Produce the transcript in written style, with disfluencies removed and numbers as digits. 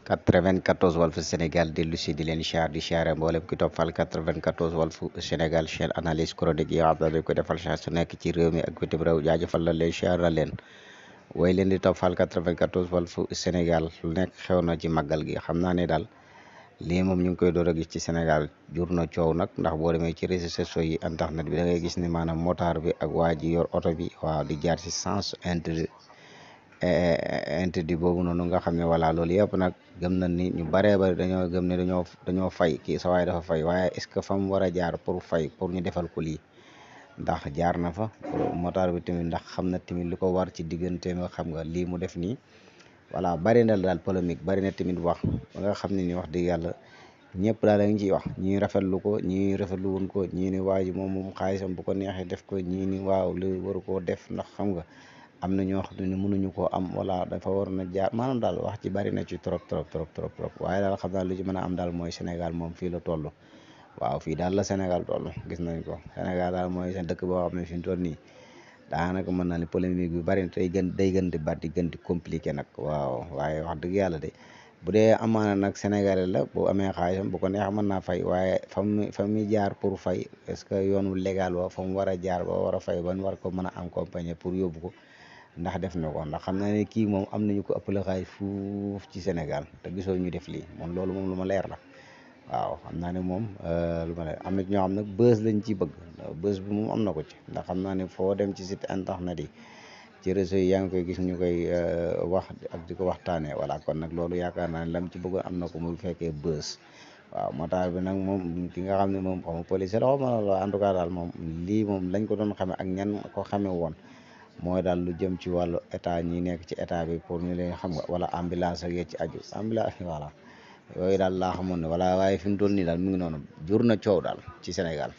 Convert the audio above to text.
94 Walf Sénégal dellu si di leen di siyaare mboolem ki toppal 94 Walf Sénégal chaîne analyse chronique yi nga xam ne dañ ko defal saa su nekk ci réew mi ak bitim réew jaajëfal la leen siyaar na leen way leen di toppal 94 Walf Sénégal lu nekk xew na ci màggal gi xam naa ne daal lii moom ñu ngi koy door a gis ci Sénégal jur na coow nag ndax boo demee ci réseaux sociaux yi internet bi da ngay gis ni maanaam motard bi ak waa ji yor oto bi waaw di jaar ci sens interdit boobu noonu nga xam ne voilà loolu yëpp nag gëm na ni ñu baree bari dañoo gëm ne dañoo fay kii sa waay dafa fay waaye est ce que fa mu war a jaar pour fay pour ñu defal ko lii ndax jaar na fa motard bi tamit ndax xam na tamit lu ko war ci digganteem nga xam nga lii mu def nii voilà bari na daal polémique bari na tamit wax ba nga xam ne ni wax dëgg yàlla ñëpp daal da nga ciy wax ñii rafetlu ko ñii rafetlu woon ko ñii ni waa ji moom xaalisam bu ko neexee def ko ñii ni waaw li waru koo def ndax xam nga am na ñoo xam ne mënuñu koo am wala dafa war na jaar maanaam daal wax ci bari na ci trop waaye daal xam naa lu ci mën a am daal mooy Sénégal moom fii la toll waaw fii daal la Sénégal toll gis nañ ko Sénégal daal mooy seen dëkk boo xam ne fi mu toll nii daanaka mën naa ne polémique bi bari na tey day gën di bat di gën di compliqué nag waaw waaye wax dëgg yàlla de bu dee amaana nag Sénégalais la bu amee xaalisam bu ko neex mën naa fay waaye fa muy jaar pour fay est-ce que yoonu légal wa fa mu war a jaar ba war a fay ban war ko mën a accompagner pour yóbbu ko ndax def na ko ndax xam naa ne kii moom am nañu ko ëppale xaalis fuuf ci Sénégal te gisoo ñu def lii moom loolu moom lu ma leer la waaw xam naa ne moom lu ma leer am na ñoo xam nag bës lañ ci bëgg bës bi moom am na ko ci ndax xam naa ne foo dem ci site internet yi ci réseau yi yaa ngi koy gis ñu koy wax ak di ko waxtaanee voilà kon nag loolu yaakaar naa ne lam ci bëggoon am na ko muy fekkee bës waaw motard bi nag moom ki nga xam ne moom xaw ma police la xaw ma en tout cas daal moom lii moom lañ ko doon xame ak ñan ko xame woon mooy daal lu jëm ci wàllu état ñi nekk ci état bi pour ñu leen xam nga wala ambulance ak yee ci aju ambulance voilà yooyu daal laa xamoon ne voilà waaye fi mu toll nii daal mu ngi noonu jur na coow daal ci Sénégal